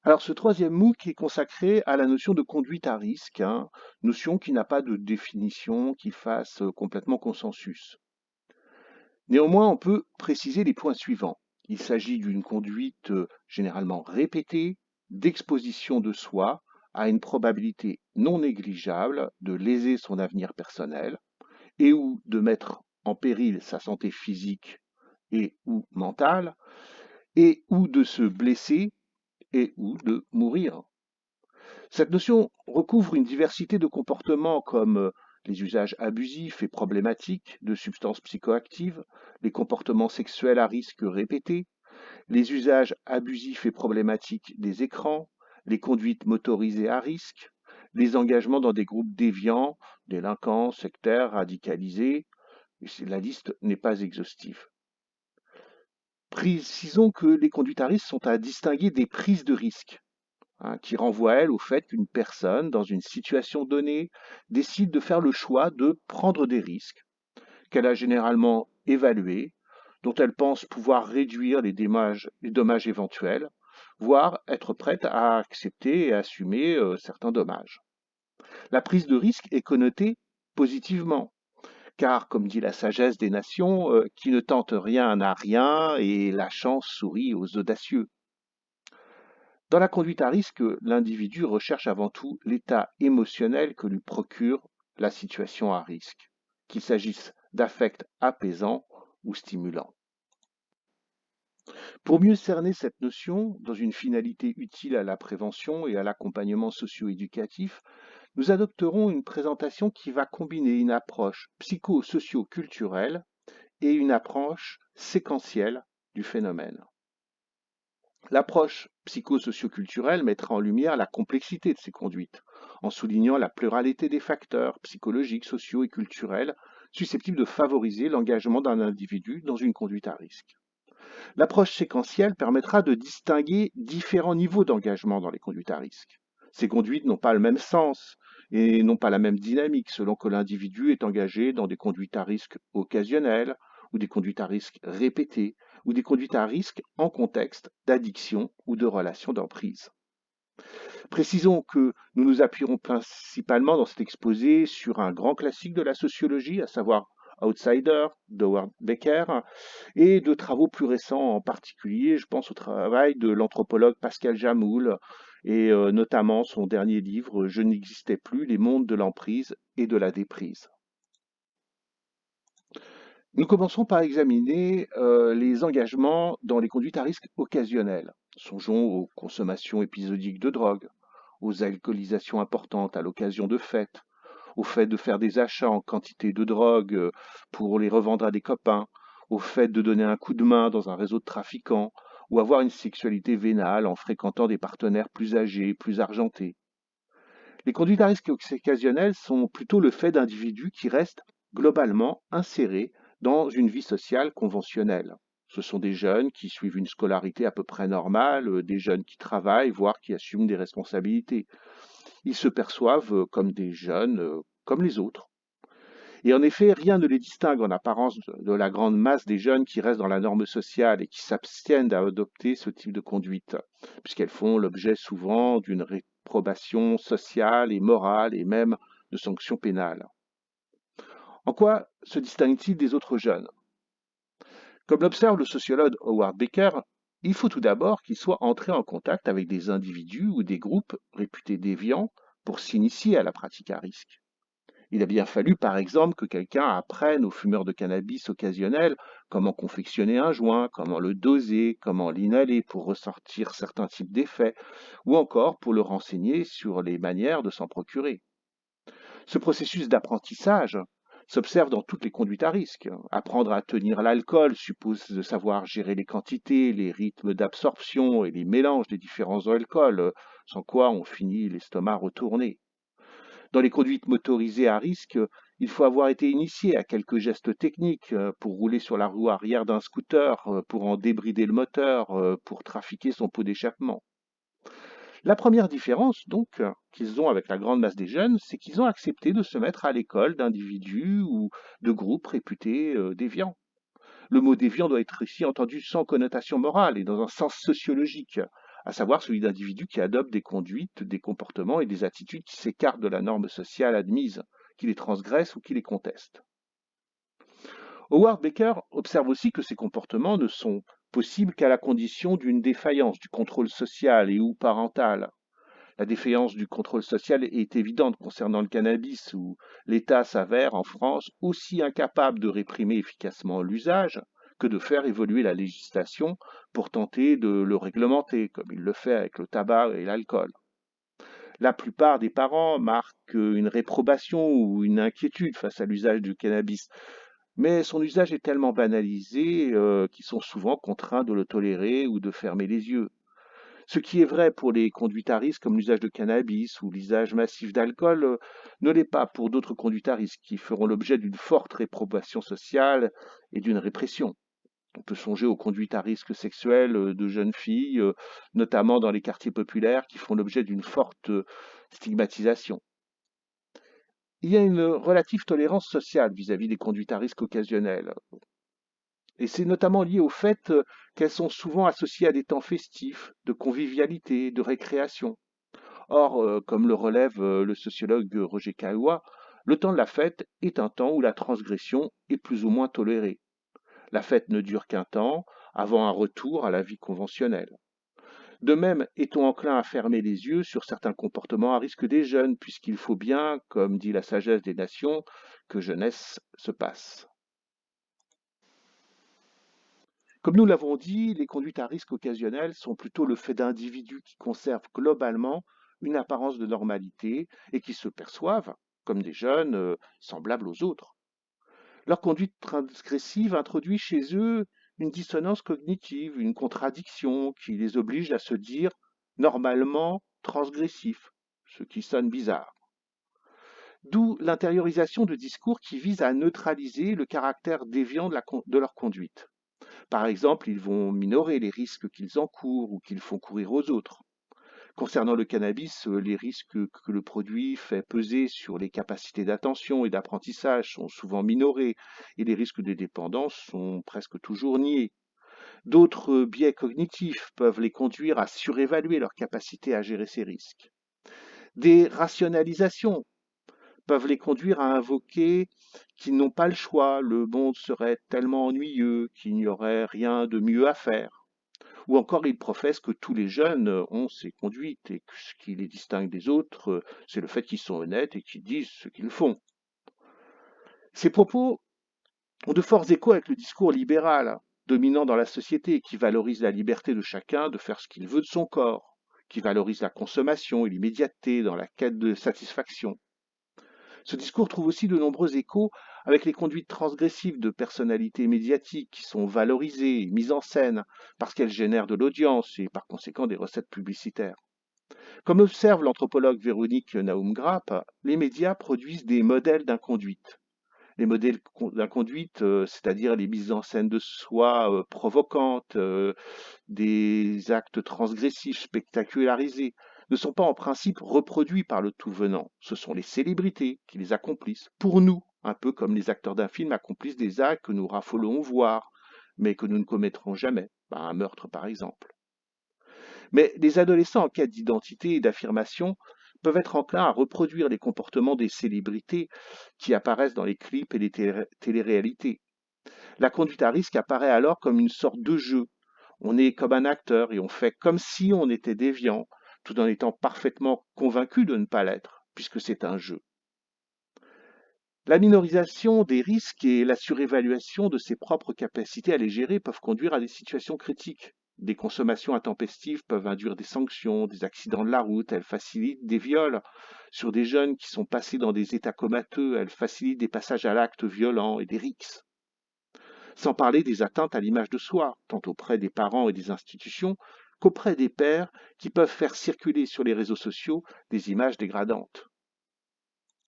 Alors ce troisième MOOC est consacré à la notion de conduite à risque, hein, notion qui n'a pas de définition qui fasse complètement consensus. Néanmoins, on peut préciser les points suivants. Il s'agit d'une conduite généralement répétée, d'exposition de soi à une probabilité non négligeable de léser son avenir personnel et ou de mettre en péril sa santé physique et ou mentale, et ou de se blesser et ou de mourir. Cette notion recouvre une diversité de comportements comme les usages abusifs et problématiques de substances psychoactives, les comportements sexuels à risque répétés, les usages abusifs et problématiques des écrans, les conduites motorisées à risque, les engagements dans des groupes déviants, délinquants, sectaires, radicalisés. La liste n'est pas exhaustive. Précisons que les conduites à risque sont à distinguer des prises de risque, hein, qui renvoie, elle, au fait qu'une personne, dans une situation donnée, décide de faire le choix de prendre des risques qu'elle a généralement évalués, dont elle pense pouvoir réduire les dommages éventuels, voire être prête à accepter et assumer certains dommages. La prise de risque est connotée positivement, car, comme dit la sagesse des nations, qui ne tente rien n'a rien et la chance sourit aux audacieux. Dans la conduite à risque, l'individu recherche avant tout l'état émotionnel que lui procure la situation à risque, qu'il s'agisse d'affects apaisants ou stimulants. Pour mieux cerner cette notion, dans une finalité utile à la prévention et à l'accompagnement socio-éducatif, nous adopterons une présentation qui va combiner une approche psycho-socio-culturelle et une approche séquentielle du phénomène. L'approche psycho-socio-culturelle mettra en lumière la complexité de ces conduites, en soulignant la pluralité des facteurs psychologiques, sociaux et culturels susceptibles de favoriser l'engagement d'un individu dans une conduite à risque. L'approche séquentielle permettra de distinguer différents niveaux d'engagement dans les conduites à risque. Ces conduites n'ont pas le même sens et n'ont pas la même dynamique selon que l'individu est engagé dans des conduites à risque occasionnelles ou des conduites à risque répétées ou des conduites à risque en contexte d'addiction ou de relation d'emprise. Précisons que nous nous appuierons principalement dans cet exposé sur un grand classique de la sociologie, à savoir Outsider d'Howard Becker, et de travaux plus récents en particulier. Je pense au travail de l'anthropologue Pascal Jamoul et notamment son dernier livre Je n'existais plus, les mondes de l'emprise et de la déprise. Nous commençons par examiner les engagements dans les conduites à risque occasionnelles. Songeons aux consommations épisodiques de drogue, aux alcoolisations importantes à l'occasion de fêtes, au fait de faire des achats en quantité de drogue pour les revendre à des copains, au fait de donner un coup de main dans un réseau de trafiquants, ou avoir une sexualité vénale en fréquentant des partenaires plus âgés, plus argentés. Les conduites à risque occasionnelles sont plutôt le fait d'individus qui restent globalement insérés dans une vie sociale conventionnelle. Ce sont des jeunes qui suivent une scolarité à peu près normale, des jeunes qui travaillent, voire qui assument des responsabilités. Ils se perçoivent comme des jeunes, comme les autres. Et en effet, rien ne les distingue en apparence de la grande masse des jeunes qui restent dans la norme sociale et qui s'abstiennent d'adopter ce type de conduite, puisqu'elles font l'objet souvent d'une réprobation sociale et morale et même de sanctions pénales. En quoi se distingue-t-il des autres jeunes? Comme l'observe le sociologue Howard Becker, il faut tout d'abord qu'ils soient entrés en contact avec des individus ou des groupes réputés déviants pour s'initier à la pratique à risque. Il a bien fallu, par exemple, que quelqu'un apprenne aux fumeurs de cannabis occasionnels comment confectionner un joint, comment le doser, comment l'inhaler pour ressortir certains types d'effets, ou encore pour le renseigner sur les manières de s'en procurer. Ce processus d'apprentissage s'observe dans toutes les conduites à risque. Apprendre à tenir l'alcool suppose de savoir gérer les quantités, les rythmes d'absorption et les mélanges des différents alcools, sans quoi on finit l'estomac retourné. Dans les conduites motorisées à risque, il faut avoir été initié à quelques gestes techniques pour rouler sur la roue arrière d'un scooter, pour en débrider le moteur, pour trafiquer son pot d'échappement. La première différence, donc, qu'ils ont avec la grande masse des jeunes, c'est qu'ils ont accepté de se mettre à l'école d'individus ou de groupes réputés déviants. Le mot déviant doit être ici entendu sans connotation morale et dans un sens sociologique, à savoir celui d'individus qui adoptent des conduites, des comportements et des attitudes qui s'écartent de la norme sociale admise, qui les transgressent ou qui les contestent. Howard Baker observe aussi que ces comportements ne sont possibles qu'à la condition d'une défaillance du contrôle social et ou parental. La défaillance du contrôle social est évidente concernant le cannabis, où l'État s'avère, en France, aussi incapable de réprimer efficacement l'usage que de faire évoluer la législation pour tenter de le réglementer, comme il le fait avec le tabac et l'alcool. La plupart des parents marquent une réprobation ou une inquiétude face à l'usage du cannabis, mais son usage est tellement banalisé qu'ils sont souvent contraints de le tolérer ou de fermer les yeux. Ce qui est vrai pour les conduites à risque comme l'usage de cannabis ou l'usage massif d'alcool ne l'est pas pour d'autres conduites à risque qui feront l'objet d'une forte réprobation sociale et d'une répression. On peut songer aux conduites à risque sexuelles de jeunes filles, notamment dans les quartiers populaires, qui font l'objet d'une forte stigmatisation. Il y a une relative tolérance sociale vis-à-vis des conduites à risque occasionnelles. Et c'est notamment lié au fait qu'elles sont souvent associées à des temps festifs, de convivialité, de récréation. Or, comme le relève le sociologue Roger Caillois, le temps de la fête est un temps où la transgression est plus ou moins tolérée. La fête ne dure qu'un temps, avant un retour à la vie conventionnelle. De même, est-on enclin à fermer les yeux sur certains comportements à risque des jeunes, puisqu'il faut bien, comme dit la sagesse des nations, que jeunesse se passe. Comme nous l'avons dit, les conduites à risque occasionnelles sont plutôt le fait d'individus qui conservent globalement une apparence de normalité et qui se perçoivent comme des jeunes semblables aux autres. Leur conduite transgressive introduit chez eux une dissonance cognitive, une contradiction qui les oblige à se dire normalement transgressifs, ce qui sonne bizarre. D'où l'intériorisation de discours qui visent à neutraliser le caractère déviant de leur conduite. Par exemple, ils vont minorer les risques qu'ils encourent ou qu'ils font courir aux autres. Concernant le cannabis, les risques que le produit fait peser sur les capacités d'attention et d'apprentissage sont souvent minorés et les risques de dépendance sont presque toujours niés. D'autres biais cognitifs peuvent les conduire à surévaluer leur capacité à gérer ces risques. Des rationalisations peuvent les conduire à invoquer qu'ils n'ont pas le choix, le monde serait tellement ennuyeux qu'il n'y aurait rien de mieux à faire. Ou encore, ils professent que tous les jeunes ont ces conduites et que ce qui les distingue des autres, c'est le fait qu'ils sont honnêtes et qu'ils disent ce qu'ils font. Ces propos ont de forts échos avec le discours libéral dominant dans la société qui valorise la liberté de chacun de faire ce qu'il veut de son corps, qui valorise la consommation et l'immédiateté dans la quête de satisfaction. Ce discours trouve aussi de nombreux échos avec les conduites transgressives de personnalités médiatiques qui sont valorisées et mises en scène parce qu'elles génèrent de l'audience et par conséquent des recettes publicitaires. Comme observe l'anthropologue Véronique Naum-Grapp, les médias produisent des modèles d'inconduite. Les modèles d'inconduite, c'est-à-dire les mises en scène de soi provocantes, des actes transgressifs spectacularisés, ne sont pas en principe reproduits par le tout venant. Ce sont les célébrités qui les accomplissent. Pour nous, un peu comme les acteurs d'un film accomplissent des actes que nous raffolons voir, mais que nous ne commettrons jamais. Un meurtre par exemple. Mais les adolescents en quête d'identité et d'affirmation peuvent être enclins à reproduire les comportements des célébrités qui apparaissent dans les clips et les téléréalités. La conduite à risque apparaît alors comme une sorte de jeu. On est comme un acteur et on fait comme si on était déviant, tout en étant parfaitement convaincu de ne pas l'être, puisque c'est un jeu. La minorisation des risques et la surévaluation de ses propres capacités à les gérer peuvent conduire à des situations critiques. Des consommations intempestives peuvent induire des sanctions, des accidents de la route, elles facilitent des viols sur des jeunes qui sont passés dans des états comateux, elles facilitent des passages à l'acte violent et des rixes. Sans parler des atteintes à l'image de soi, tant auprès des parents et des institutions qu'auprès des pairs qui peuvent faire circuler sur les réseaux sociaux des images dégradantes.